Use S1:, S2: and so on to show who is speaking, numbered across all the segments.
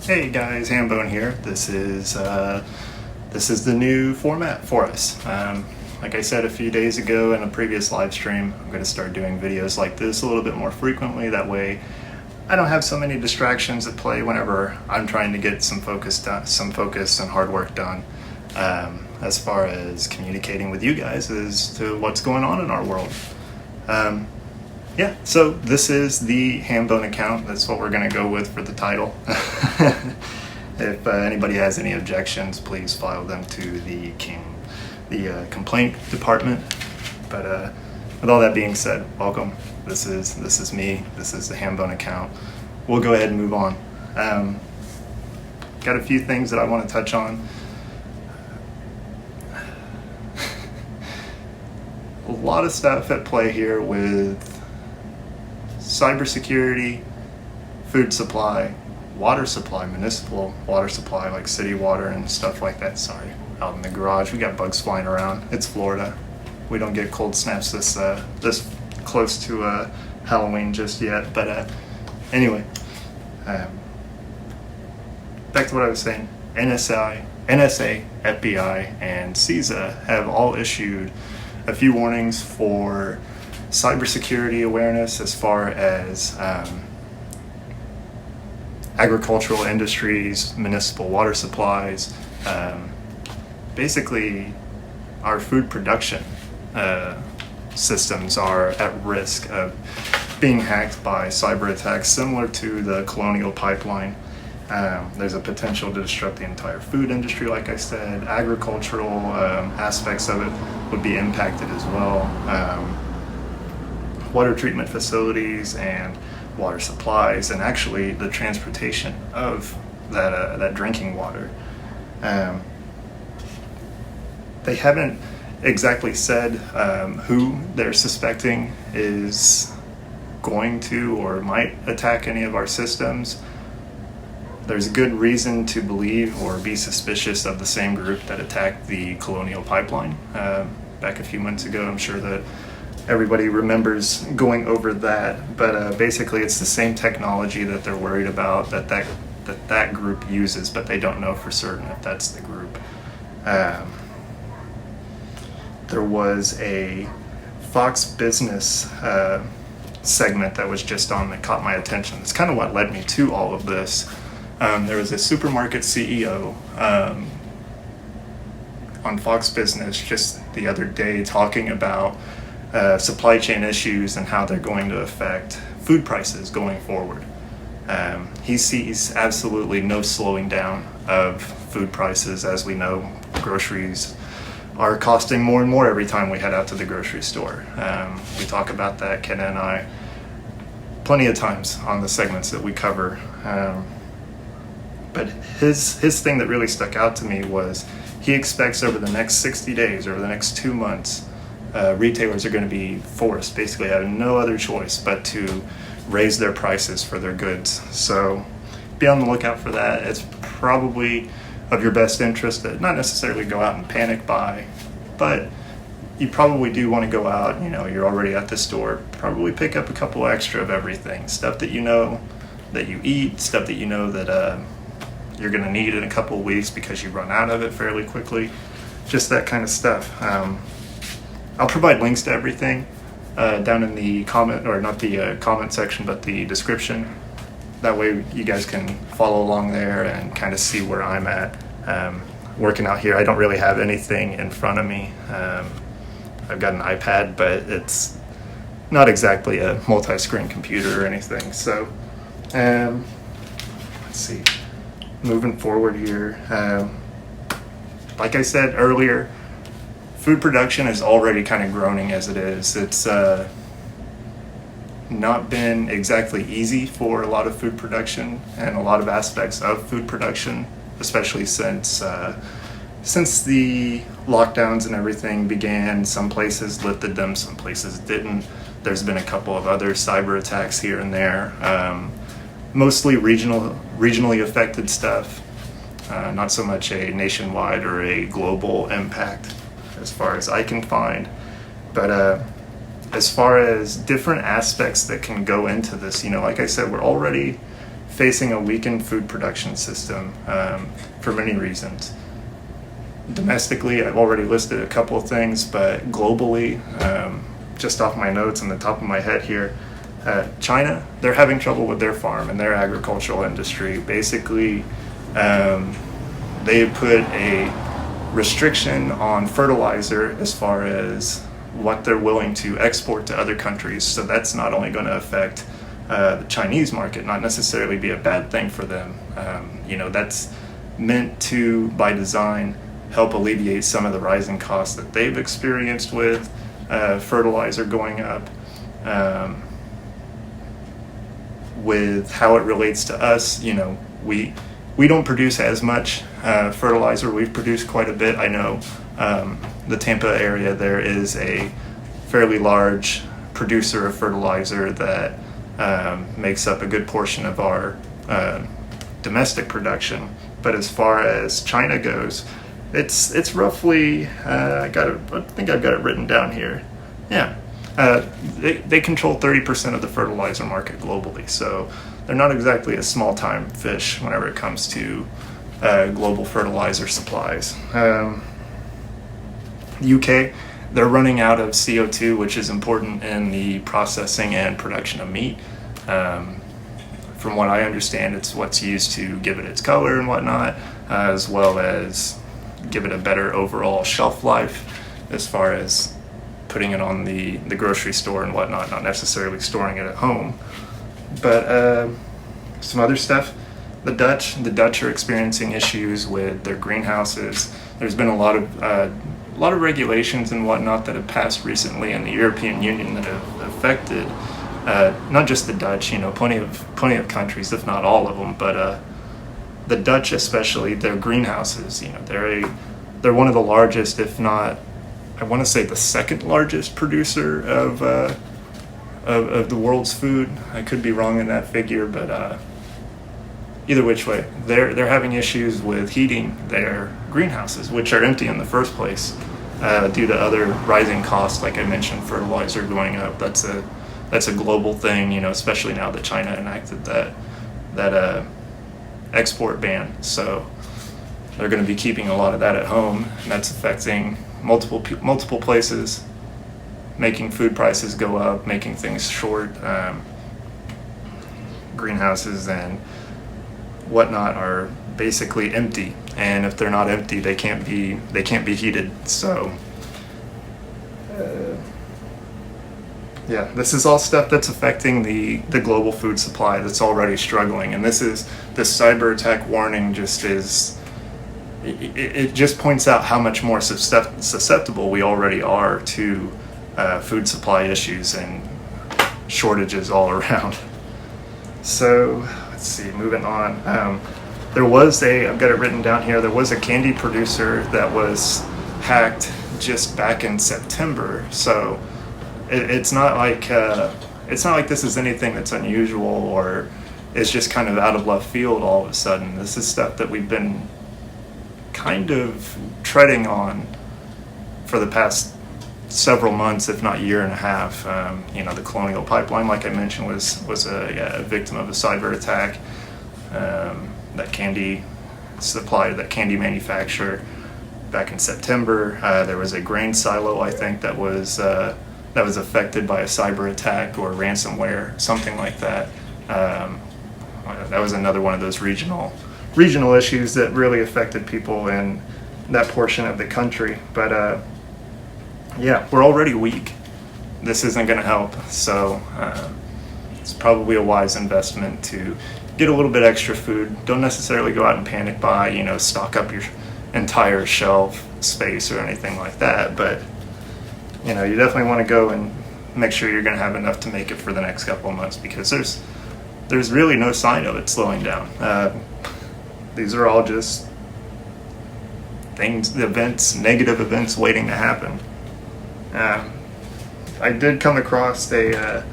S1: Hey guys, HamBone here. This is the new format for us. Like I said a few days ago in a previous live stream, I'm going to start doing videos like this a little bit more frequently. That way, I don't have so many distractions at play whenever I'm trying to get some focus and hard work done. As far as communicating with you guys as to what's going on in our world. Yeah, so this is the HamBone account. That's what we're going to go with for the title. If anybody has any objections, please file them to the complaint department. But with all that being said, welcome. This is me. This is the HamBone account. We'll go ahead and move on. Got a few things that I want to touch on. A lot of stuff at play here with cybersecurity, food supply, water supply, municipal water supply like city water and stuff like that. Sorry, out in the garage, we got bugs flying around. It's Florida. We don't get cold snaps this close to Halloween just yet. But anyway, back to what I was saying. NSA, FBI, and CISA have all issued a few warnings for cybersecurity awareness as far as agricultural industries, municipal water supplies, basically our food production systems are at risk of being hacked by cyber attacks similar to the Colonial Pipeline. There's a potential to disrupt the entire food industry, like I said. Agricultural aspects of it would be impacted as well. Water treatment facilities and water supplies, and actually the transportation of that drinking water. They haven't exactly said who they're suspecting is going to or might attack any of our systems. There's a good reason to believe or be suspicious of the same group that attacked the Colonial Pipeline back a few months ago. I'm sure that everybody remembers going over that, but basically it's the same technology that they're worried about that group uses, but they don't know for certain if that's the group. There was a Fox Business segment that was just on that caught my attention. It's kind of what led me to all of this. There was a supermarket CEO on Fox Business just the other day talking about supply chain issues and how they're going to affect food prices going forward. He sees absolutely no slowing down of food prices. As we know, groceries are costing more and more every time we head out to the grocery store. We talk about that, Ken and I, plenty of times on the segments that we cover. But his thing that really stuck out to me was he expects over the next 60 days, over the next 2 months, retailers are going to be forced, basically having no other choice but to raise their prices for their goods. So be on the lookout for that. It's probably of your best interest to not necessarily go out and panic buy, but you probably do want to go out, you're already at the store, probably pick up a couple extra of everything, stuff that you know that you eat, stuff that you know that you're going to need in a couple of weeks because you run out of it fairly quickly, just that kind of stuff. I'll provide links to everything down in the comment, or not the comment section, but the description. That way you guys can follow along there and kind of see where I'm at working out here. I don't really have anything in front of me. I've got an iPad, but it's not exactly a multi-screen computer or anything. So let's see. Moving forward here, like I said earlier, food production is already kind of groaning as it is. It's not been exactly easy for a lot of food production and a lot of aspects of food production, especially since the lockdowns and everything began. Some places lifted them, some places didn't. There's been a couple of other cyber attacks here and there. Mostly regionally affected stuff, not so much a nationwide or a global impact as far as I can find. But as far as different aspects that can go into this, like I said, we're already facing a weakened food production system for many reasons. Domestically, I've already listed a couple of things, but globally, just off my notes on the top of my head here, China, they're having trouble with their farm and their agricultural industry. Basically, they put a restriction on fertilizer as far as what they're willing to export to other countries. So that's not only going to affect the Chinese market, not necessarily be a bad thing for them. That's meant to, by design, help alleviate some of the rising costs that they've experienced with fertilizer going up. With how it relates to us, we don't produce as much fertilizer. We've produced quite a bit. I know the Tampa area, there is a fairly large producer of fertilizer that makes up a good portion of our domestic production. But as far as China goes, it's roughly, I think I've got it written down here. Yeah. They control 30% of the fertilizer market globally, so they're not exactly a small-time fish whenever it comes to global fertilizer supplies. UK, they're running out of CO2, which is important in the processing and production of meat. From what I understand, it's what's used to give it its color and whatnot, as well as give it a better overall shelf life as far as putting it on the grocery store and whatnot, not necessarily storing it at home. But some other stuff, the Dutch are experiencing issues with their greenhouses. There's been a lot of regulations and whatnot that have passed recently in the European Union that have affected not just the Dutch, plenty of countries, if not all of them, but the Dutch especially, their greenhouses, they're one of the largest, if not, I want to say the second largest producer of the world's food. I could be wrong in that figure, but either which way, they're having issues with heating their greenhouses, which are empty in the first place due to other rising costs. Like I mentioned, fertilizer going up. That's a global thing, especially now that China enacted that export ban. So they're going to be keeping a lot of that at home, and that's affecting multiple places, making food prices go up, making things short. Greenhouses and whatnot are basically empty, and if they're not empty, they can't be heated. So this is all stuff that's affecting the global food supply that's already struggling. And this cyber attack warning it just points out how much more susceptible we already are to food supply issues and shortages all around. So let's see, moving on. I've got it written down here, there was a candy producer that was hacked just back in September. So it's not like this is anything that's unusual or is just kind of out of left field all of a sudden. This is stuff that we've been kind of treading on for the past several months, if not year and a half. The Colonial Pipeline, like I mentioned, was a victim of a cyber attack. That candy supplier, that candy manufacturer, back in September. There was a grain silo, I think, that was affected by a cyber attack or ransomware, something like that. That was another one of those regional issues that really affected people in that portion of the country. But we're already weak. This isn't going to help. So it's probably a wise investment to get a little bit extra food. Don't necessarily go out and panic buy, stock up your entire shelf space or anything like that. But you definitely want to go and make sure you're going to have enough to make it for the next couple of months, because there's really no sign of it slowing down. These are all just negative events waiting to happen. I did come across a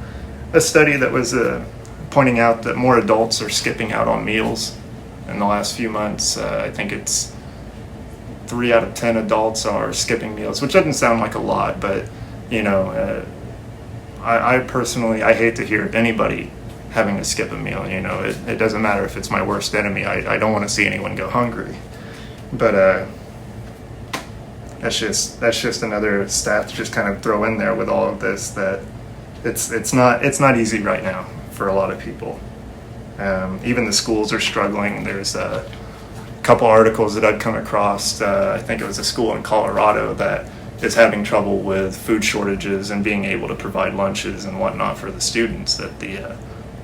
S1: study that was pointing out that more adults are skipping out on meals in the last few months. I think it's 3 out of 10 adults are skipping meals, which doesn't sound like a lot, but I personally, I hate to hear anybody having to skip a meal. You know, it doesn't matter if it's my worst enemy. I don't want to see anyone go hungry. But that's just another stat to just kind of throw in there with all of this, that it's not easy right now for a lot of people. Even the schools are struggling. There's a couple articles that I've come across. I think it was a school in Colorado that is having trouble with food shortages and being able to provide lunches and whatnot for the students at the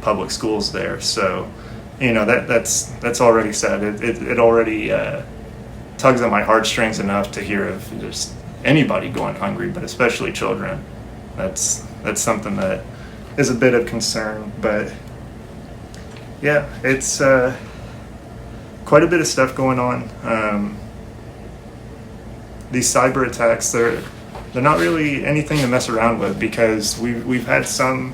S1: public schools there. So, you know, that's already sad. It already tugs at my heartstrings enough to hear of just anybody going hungry, but especially children. That's something that is a bit of concern. But yeah, it's quite a bit of stuff going on. These cyber attacks, they're not really anything to mess around with, because we've had some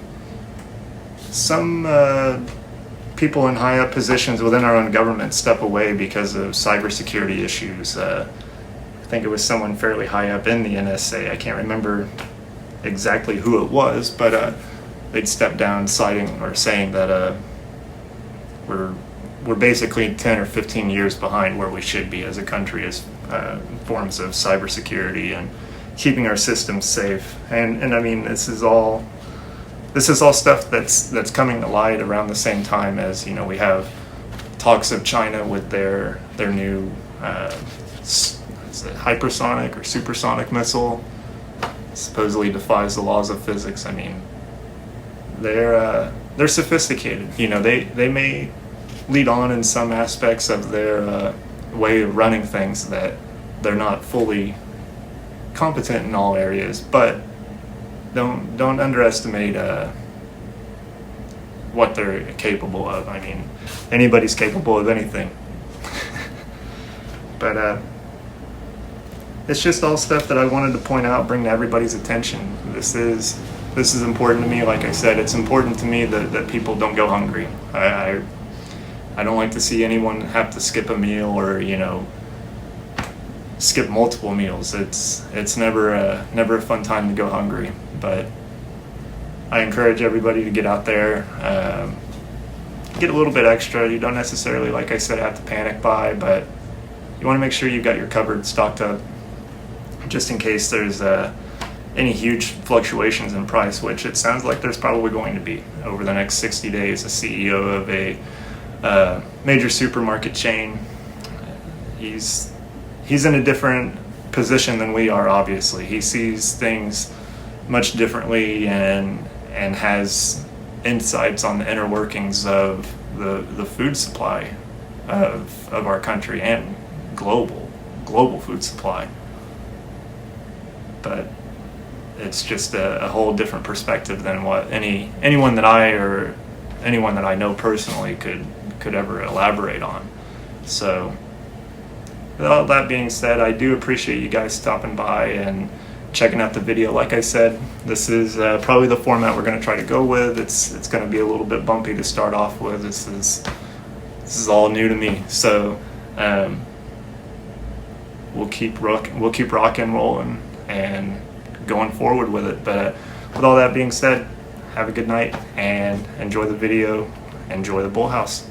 S1: people in high up positions within our own government step away because of cybersecurity issues. I think it was someone fairly high up in the NSA. I can't remember exactly who it was, but they'd step down citing or saying that we're basically 10 or 15 years behind where we should be as a country as forms of cybersecurity and keeping our systems safe. And I mean, this is all stuff that's coming to light around the same time as, you know, we have talks of China with their new is it hypersonic or supersonic missile, supposedly defies the laws of physics. I mean, they're sophisticated. You know, they may lead on in some aspects of their way of running things that they're not fully competent in all areas, but don't underestimate what they're capable of. I mean, anybody's capable of anything. But it's just all stuff that I wanted to point out, bring to everybody's attention. This is important to me. Like I said, it's important to me that people don't go hungry. I don't like to see anyone have to skip a meal, or, you know, skip multiple meals. It's never a fun time to go hungry. But I encourage everybody to get out there, get a little bit extra. You don't necessarily, like I said, have to panic buy, but you want to make sure you've got your cupboard stocked up just in case there's any huge fluctuations in price, which it sounds like there's probably going to be over the next 60 days. A CEO of a major supermarket chain, he's in a different position than we are. Obviously, he sees things much differently and has insights on the inner workings of the food supply of our country and global food supply. But it's just a whole different perspective than what anyone that I know personally could ever elaborate on. So, with all that being said, I do appreciate you guys stopping by and checking out the video. Like I said, this is probably the format we're going to try to go with. It's going to be a little bit bumpy to start off with. This is all new to me. So we'll keep rocking, rolling, and going forward with it. But with all that being said, have a good night and enjoy the video. Enjoy the BullHouse.